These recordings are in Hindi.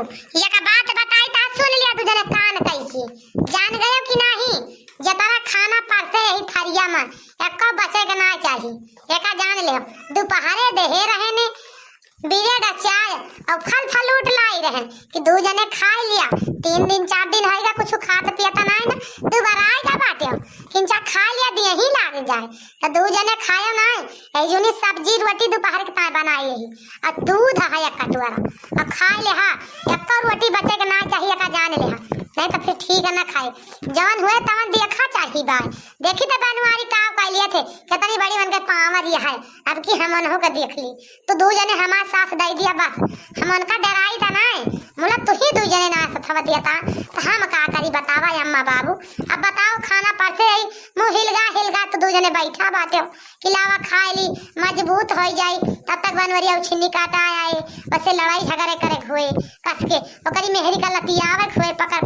ये का बात बताई ता सुन लिया तू जने कान कैसी जान गयो कि नहीं। जतरा खाना पड़ते यही थरिया में एको बचे के ना चाहिए एका जान ले। दोपहरे देहे रहे ने ब्रेड चाय और फल फ्रूट लाई रहे कि दू जने खा लिया। 3 दिन 4 दिन होएगा कुछ खात पियता नहीं ना दोबारा आएगा बाटे किंचा खा लिया दिए ही लाग जाए तो दू जने खायो नहीं। एजुनी सब्जी रोटी दोपहर के ताय बनाई यही और दूध है एक कटोरा और खा ले हा एक रोटी बचे के ना चाहिए का जान ले हा नहीं तो फिर ठीक है ना खाए जवन हुए तवन देखा चाहिए बाय देखी तो बनवारी का लिए थे कितनी बड़ी बन के पावर ये है अब की हम हो के देख ली तो दू जने हमारे साथ दे दिया बस हम उनका डराई था नहीं बोला तू ही दू जने ना सथवा दिया था तो हम का करी बतावा अम्मा बाबू। अब बताओ खाना पड़ते ही मुँह हिलगा तो दू जने बैठा बाटे खिलावा खाए ली मजबूत हो जाई तब तक बनवरिया छिन्नी काटा आए बसे लड़ाई झगड़े करे हुए कस के ओकरी मेहरी का लतियावे हुए पकड़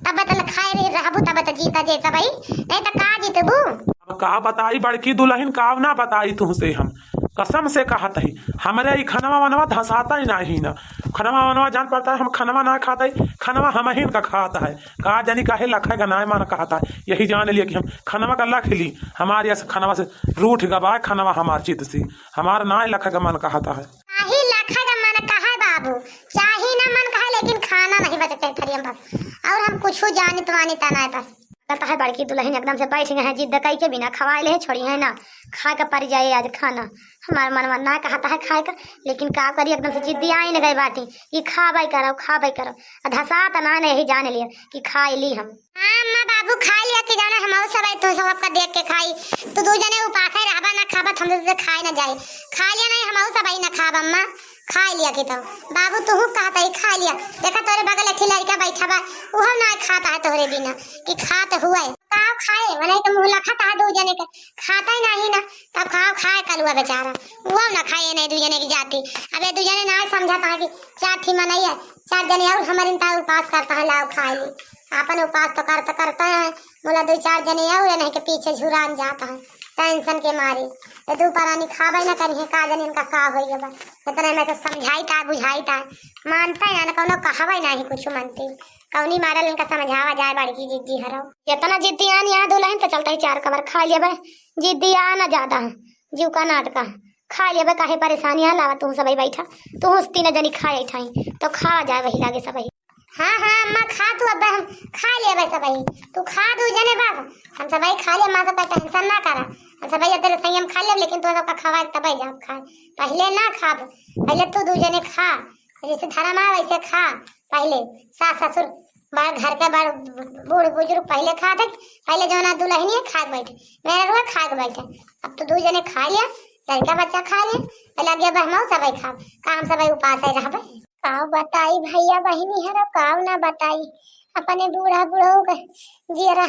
तब तक खाए रही रहबू तब तक जीता जैसा भाई नहीं तो का जीतबू। का बताई बड़की दुल्हन काव ना बताई तुमसे हम कसम से कहत है हमारे ही खनवा वनवा धसाता ही नहीं ना खनवा वनवा जान पड़ता है हम खनवा ना खाता है खनवा हम ही का खाता है कहा जानी काहे लखा का ना मान कहता है यही जान लिया कि हम खनवा का लख ली हमारे यहाँ खनवा से रूठ गवा खनवा हमार चित से हमारा ना लखा का मन कहता है बाबू चाहे ना मन कहा लेकिन खाना नहीं बचते थरियम बस और हम कुछ जानी तो ना बस कहता है बड़की दुल्हन एकदम से बैठ गए हैं जिद कई के बिना खवाए ले छोड़ी है ना खा के पड़ जाए आज खाना हमारा मन ना कहता है खाए का लेकिन का करी एकदम से जिद्दी आई न गई बाटी कि खा करो धसा तना ने यही जान लिया कि खा ली हम। हाँ अम्मा बाबू खा लिया कि जाना हम सब तो सबका देख के खाई तो दू जने उपाखे रहबा ना खाबा हम से खाए ना जाए खा लिया नहीं हम सब ना खाब अम्मा खा लिया कि तब बाबू तू कहता है खा लिया देखा तोरे बगल अथी लड़का बैठा बा वो ना खाता है तोरे बिना कि खात हुआ है खाओ खाए मने के मुंह लखता है दू जने के खाता ही नहीं ना तब खाए कलुआ बेचारा वो ना खाए नहीं दू जने की जाती अब दू जने ना समझाता है कि 4 थी मनाई है 4 जने और हमारे इंता उपास करता है लाओ खा ली अपन उपास तो करता है बोला 2-4 जने और नहीं के पीछे झुरान जाता है टेंशन के मारे तो दोपहरानी खाबे ना करी का जन इनका का होइए बा इतना मैं तो समझाई था बुझाई था मानता है ना कोनो कहवे नहीं कुछ मानती कौनी मारल इनका समझावा जाए बड़की जिद्दी हरो इतना जिद्दी आन यहाँ दुल्हन तो चलता है 4 कमर खा लिया बे जिद्दी आना ज्यादा है जीव का नाटका खा लिया बे काहे परेशानी लावा तू सब बैठा तू हंसती न जनी खाए ठाई तो खा जाए वही लागे सब। हाँ अम्मा खा तू अब हम खा लिया वैसा भाई तू खा दू जने बस हम सब खा लिया माँ सब टेंशन ना करा हम सब तेरे संयम खा लिया लेकिन तू सबका खवा तब जा खा पहले ना खा पहले तू दू जने खा जैसे धर्म आ वैसे खा पहले सास ससुर बार घर के बार बूढ़ बुजुर्ग पहले खा थे पहले जो ना दुल्हनी खा के बैठे मेरा रुआ खा के बैठे अब तो दू जने खा लिया लड़का बच्चा खा लिया लगे बहमाओ सब खा काम सब उपास है रह काव बताई भैया बहनी है काव ना बताई अपने बूढ़ा बुढ़ो जरा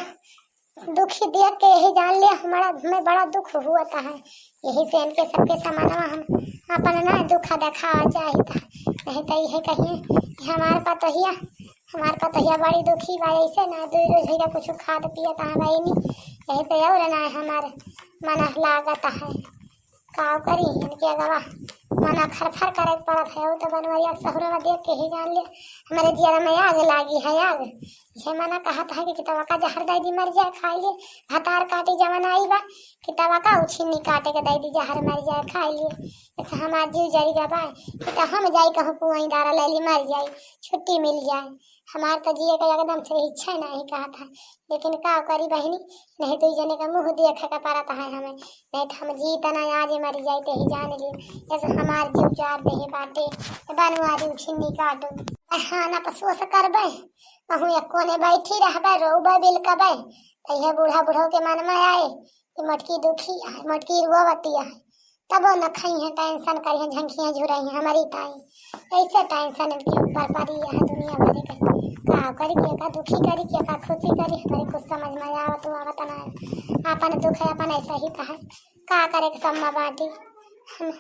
दुखी देख के यही जान लिया हमारा हमें बड़ा दुख हुआ था है यही से इनके सबके समानवा हम अपन ना दुखा देखा चाहिए था नहीं तो यही कहिए हमारे पतहिया बड़ी दुखी बा ऐसे ना 2 रोज भैया कुछ खाद पियता है भाई नहीं यही पे और ना हमारे मन लागत है काव करी इनके अगवा मना फर करे पड़त है तो बनवरिया शहरों देख के ही जान लिया हमारे दियारा में आग लागी है आग ये मना कहा था कि तवा का जहर दे दी मर जाए खाई ले हतार काटी जवन आई बा कि तवा का उछिन्नी काटे के दे दी जहर मर जाए खाई लिए ऐसा हमार जीव जरी गा बा कि हम जाई कहूँ कुआई दारा ले ली मर जाए छुट्टी मिल जाए हमार तो जिए का एकदम से इच्छा नहीं कहा था लेकिन का करी बहनी नहीं तो जने का मुँह देखे का पड़ता है हमें नहीं तो हम जीता ना आज मर जाते ही जान ली ऐसे हमार जीव जार दे बाटे बनवारी छिन्नी काटू खाना पसोस करबे अहू एक कोने बैठी रहबे रोबे बिलकबे तो यह बूढ़ा बुढ़ो के मन में आए कि मटकी दुखी है मटकी रुआवती है तब न खाई है टेंशन करी है झंखियाँ झुराई है हमारी ताई ऐसे टेंशन के ऊपर पड़ी है दुनिया भर के का करी का दुखी करी का खुशी करी हमारे कुछ समझ में आवत ना अपन दुख है अपन ऐसा ही था का करे के सब बाटी हम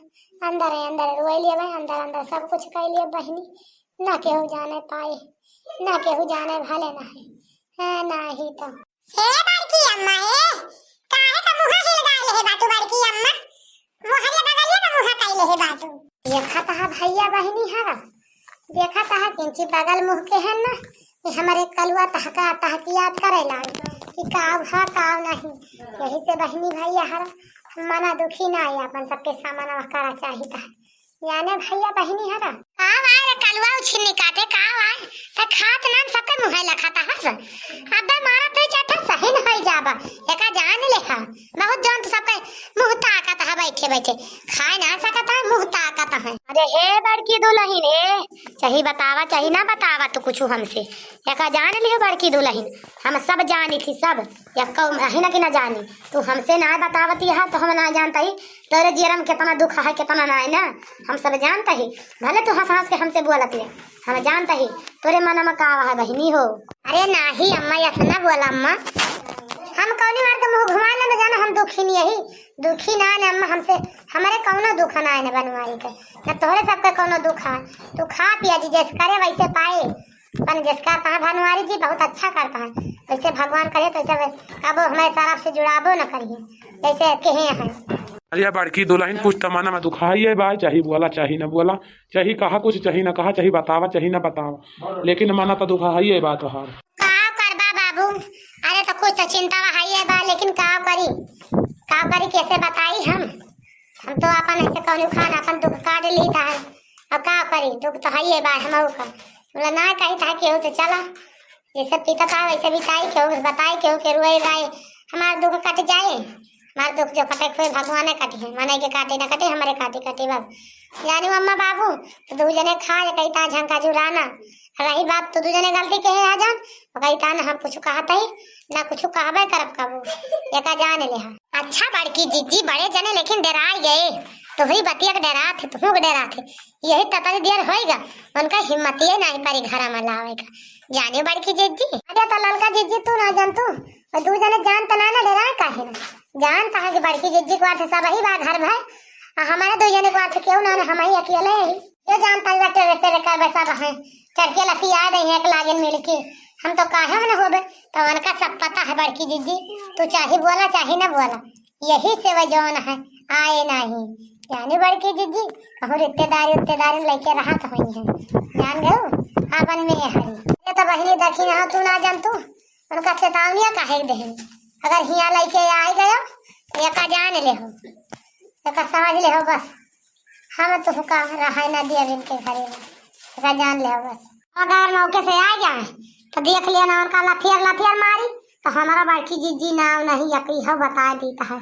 अंदर रोए लिए भाई अंदर सब कुछ कर लिए बहनी ना केहू जाने पाए ना केहू जाने भले ना है ना ही तो हे बड़की अम्मा हे काहे का मुंह हिलगाले हे बातू बड़की अम्मा मोहल्ले बगलिए ना मुंह काइले हे बातू ये खाता है भैया बहनी है देखा था किंची बगल मुँह के है ना कि हमारे कलुआ तहका तहकियात करे लाग कि काव हा काव नहीं। यही से बहनी भैया हर मना दुखी ना आई अपन सबके सामान करा चाहिए याने भैया बहनी हरा काव आए रे कलुआ छिन्नी काटे काव आए त खात नाम सबके मुंह लखाता हस अबे मारा तो चाटा सही न होई जाबा एका जान लेखा बहुत जान तो सबके मुंह ताकत है बैठे बैठे खाए ना सकता है मुंह ताकत है। अरे हे बड़की दुल्हन रे चाहे बतावा चाहे ना बतावा तो कुछ हमसे एका जान लियो बड़की दुल्हन हम सब जानी थी सब एक है ना कि ना जानी तू हमसे ना बतावती है तो हम ना जानता ही तेरे जीरम कितना दुख है कितना ना है ना हम सब जानता ही भले तू हंस हंस के हमसे बोलत है हम जानता ही तोरे मन में का है बहनी हो। अरे नाही अम्मा ऐसा ना बोला अम्मा हम कौनी मार के मुंह घुमा ना जाना हम दुखी नहीं यही दुखी ना है अम्मा हमसे हमारे कौनो दुख ना है बनवारी के न तोहरे सबके कौनो दुख है तू खा पिया जी जैसे करे वैसे पाए पर जिसका कहा भनवारी जी बहुत अच्छा करता है वैसे भगवान करे तो कब हमारे तरफ से जुड़ाबो न करिए जैसे कहे हैं। अरे बड़की दुल्हन कुछ तमन्ना में दुखाई है भाई चाहे बोला चाहे न बोला चाहे कहा कुछ चाहे न कहा चाहे बतावा चाहे न बतावा लेकिन माना तो दुखाई है बात हार का करबा बाबू। अरे तो कुछ तो चिंता है बा लेकिन का करी कैसे बताई हम तो अपन ऐसे कौन खान अपन दुख काट ली था अब का करी दुख तो है बा हम का बोला ना कही था केहू तो चला जैसे पीता था वैसे भी ताई केहू बताई केहू के रुए राय हमारा दुख कट जाए हमारा दुख जो कटे कोई भगवान काटे है मने के काटे ना कटे हमारे काटे बस यानी अम्मा बाबू तो दू जने खा कही ता झंका जुराना रही बात तो दू जने गलती कहे आ जान कही ता ना हम कुछ कहता ही ना कुछ कहबे करब कबू एका जान ले। अच्छा बड़की जिज्जी बड़े जने लेकिन डराई गए तो वही बतिया के डरा थे तुम के डरा थे यही ततरी देर होएगा उनका हिम्मत ही नहीं परी घर में लावे का जाने बड़की जिज्जी। अरे तो ललका जिज्जी तू ना जान तू और दू जने जान तो ना डराए काहे ना जान कहा कि बड़की जिज्जी को अर्थ सब ही बा घर में हमारे दो जने को अर्थ क्यों ना हम ही अकेले ये जानता है बेटे बेटे कर वैसा है चढ़के लती आ रही है एक लागे मिलके हम तो काहे न होबे तो उनका सब पता है बड़की जिज्जी तू चाहे बोला चाहे ना बोला यही से वह जौन है आए नहीं यानी बड़की जिज्जी कहूँ रिश्तेदारी लेके रहा तो हुई है जान गए अपन में हरी ये तो बहनी देखी ना तू ना जान तू उनका चेतावनिया काहे दे अगर हिया लेके आ गयो एका जान ले हो एका समझ ले हो बस हम तो का रहा ना दिया इनके घरे में एका जान ले हो बस अगर मौके से आ गया तो देख लिया ना उनका लथियर मारी तो हमारा बड़की जिज्जी नाम नहीं यकी हो बता देता है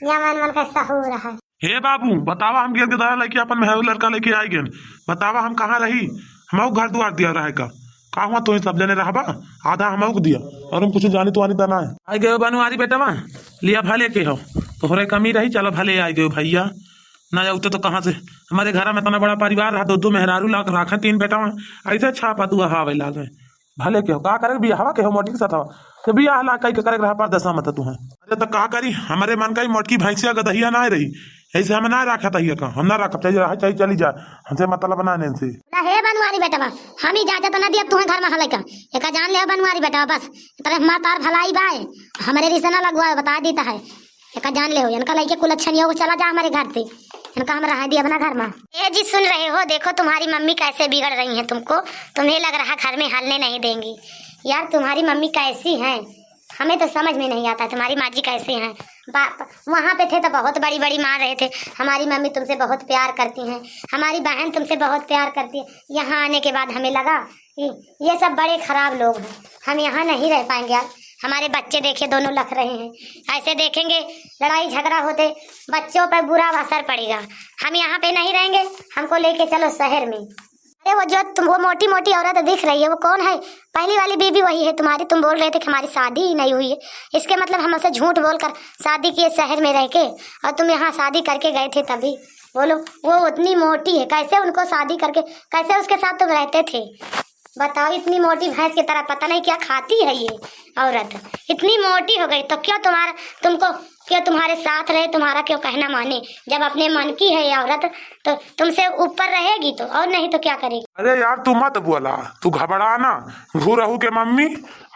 जमन मन का सहूर है। हे बाबू बतावा हम गेल दादा लेके अपन मेहर लड़का लेके आई गेन बतावा हम कहाँ रही हम घर द्वार दिया रहे का हुआ तो सब जने रहबा आधा हम को दिया और हम कुछ जानी तो आनी तना है आई गए बनवारी बेटा वहाँ लिया भले के हो तोहरे कमी रही चलो भले आई गए भैया ना जाते तो कहाँ से हमारे घर में इतना बड़ा परिवार रहा दो मेहरारू ला रखा 3 बेटा वहाँ ऐसे छापा दुआ हावे लागे भले के हो का करे बिया हवा के हो मोटी के साथ तो बिया ला कई के करे रहा पर दशा मत तू है अरे तो का करी हमारे मन का ही मोटकी भैंसिया गदहिया ना रही ऐसे हम ना रखा था का हम ना रखा चाहिए चली जा हमसे मतलब बनाने से हे बनवारी बेटा हम ही जाते तो ना दिया तुम्हें घर में हले का एक जान ले बनवारी बेटा बस तरह मातार भलाई बाए हमारे रिश्ते ना लगवा बता देता है एक जान ले हो इनका लेके कुल अच्छा नहीं हो चला जा हमारे घर से इनका हम रहा दिया अपना घर में। ये जी सुन रहे हो देखो तुम्हारी मम्मी कैसे बिगड़ रही है तुमको तुम्हें लग रहा घर में हलने नहीं देंगी यार तुम्हारी मम्मी कैसी है हमें तो समझ में नहीं आता तुम्हारी माँ जी कैसे हैं वहाँ पे थे तो बहुत बड़ी बड़ी मार रहे थे हमारी मम्मी तुमसे बहुत प्यार करती हैं हमारी बहन तुमसे बहुत प्यार करती है यहाँ आने के बाद हमें लगा ये सब बड़े खराब लोग हैं हम यहाँ नहीं रह पाएंगे यार हमारे बच्चे देखे दोनों लख रहे हैं ऐसे देखेंगे लड़ाई झगड़ा होते बच्चों पर बुरा असर पड़ेगा हम यहाँ पे नहीं रहेंगे हमको लेके चलो शहर में। अरे वो जो तुम वो मोटी मोटी औरत दिख रही है वो कौन है पहली वाली बीबी वही है तुम्हारी तुम बोल रहे थे कि हमारी शादी ही नहीं हुई है इसके मतलब हमसे झूठ बोलकर शादी किए शहर में रह के और तुम यहाँ शादी करके गए थे तभी बोलो वो उतनी मोटी है कैसे उनको शादी करके कैसे उसके साथ तुम रहते थे बताओ इतनी मोटी भैंस की तरह पता नहीं क्या खाती है ये औरत इतनी मोटी हो गई तो क्यों तुमको क्यों तुम्हारे साथ रहे तुम्हारा क्यों कहना माने जब अपने मन की है ये औरत तो तुमसे ऊपर रहेगी तो और नहीं तो क्या करेगी। अरे यार तू मत बोला तू घबरा ना घू रहू के मम्मी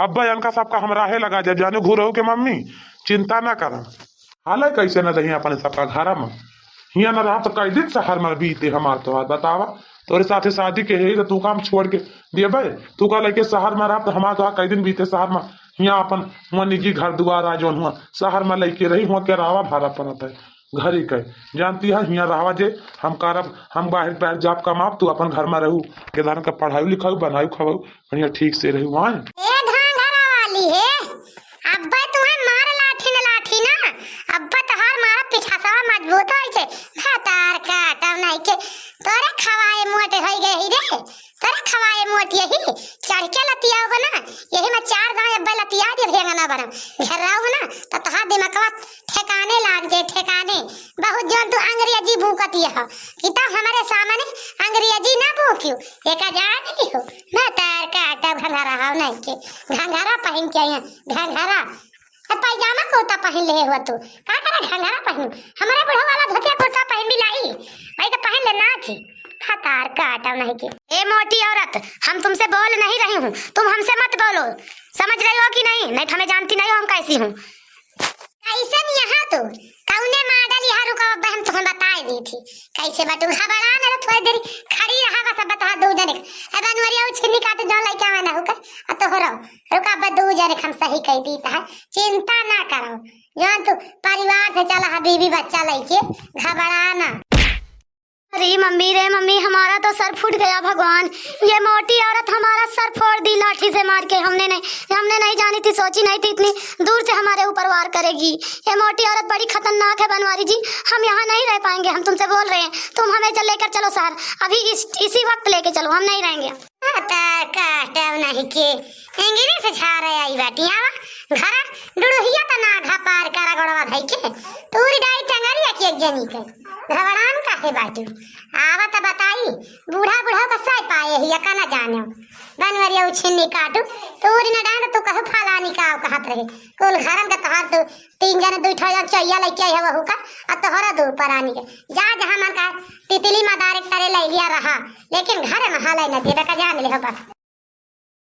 अब्बा इनका सबका हमरा है लगा जब जाने घू रहू के मम्मी चिंता ना कर हाल कैसे न रही अपने सबका घर में हिया न रहा तो कई दिन शहर में बीते हमार तो बतावा तोरे साथे शादी के है तो तू काम छोड़ के दिए भाई तू का लेके शहर में रह तो हमारा तो कई दिन बीते शहर में यहाँ अपन हुआ निजी घर दुआरा जौन हुआ शहर में लेके रही हुआ के रावा भाड़ा पड़ता है घर ही कहे जानती है यहाँ रहा जे हम करब हम बाहर बाहर जाप कमाब तू अपन घर में रहू केदार का पढ़ाई लिखाऊ बनाऊ खवाऊ बढ़िया ठीक से रहू वहाँ ए घाघरा वाली है अब्बा तुम्हें मार लाठी न लाठी ना अब्बा तहार मारा पीछा सा मजबूत होई छे भातार काटम नहीं के तोरे खवाए मोटे होई गई रे तोरे खवाए मोट यही चढ़ के लतिया हो ना यही में 4 गांव अब्बा लतिया दे भेंगा ना बरम घेराव हो ना तो तहार दिमागवा ठिकाने लाग जे ठिकाने बहुत जोन तू अंग्रेजी भूकती है कि तब हमारे सामने अंग्रेजी ना भूकियो एका जान नहीं हो ना तार काटम घंघरा हाव नहीं के घंघरा पहन के आया घंघरा पैजामा कुर्ता पहन ले हुआ तू का करा घंघरा पहनू हमारे बुढ़ा वाला धोतिया कुर्ता पहन भी लाई भाई तो पहन लेना थी खतार काटा नहीं के ए मोटी औरत हम तुमसे बोल नहीं रही हूँ तुम हमसे मत बोलो समझ रही हो कि नहीं तो हमें जानती नहीं हो हम कैसी हूँ कैसे नहीं यहाँ तू कौने मॉडल यहाँ रुका बहन तुम्हें बता दी थी कैसे बटू घबरा ना थोड़ी देर खड़ी रहा बस बता दो जने अब अनवरिया छिन्नी काटे जो लइका में ना होकर तो हो रहो रुका अब दो जने हम सही कह दी है चिंता ना करो जान तू परिवार से चला बीबी बच्चा लेके घबरा ना अरे मम्मी रे मम्मी हमारा तो सर फूट गया भगवान ये मोटी औरत हमारा सर फोड़ दी लाठी से मार के हमने नहीं जानी थी सोची नहीं थी इतनी दूर से हमारे ऊपर वार करेगी ये मोटी औरत बड़ी खतरनाक है बनवारी जी हम यहाँ नहीं रह पाएंगे हम तुमसे बोल रहे हैं तुम हमें लेकर चलो सर अभी इसी वक्त लेके चलो हम नहीं रहेंगे नहीं के इंग्लिश से छा रहे आई बेटिया घर डुड़िया त ना घा पार करा गड़वा धई के तूरी डाई टंगरिया के एक जनी के घबरान काहे बाटू आवत बताई बूढ़ा बूढ़ा का सह पाए ही का ना जाने बनवरिया उछिन्नी काटू तूरी न डांड तू कहो फलानी का कहत रहे कुल घरन का तहार तो 3 जने 2 ठो चैया लेके आई हवा हुका आ तोहरा दो परानी के जा जहां मन का तितली मदारे करे ले लिया रहा लेकिन घर में हाले न देबे का जान ले हो बस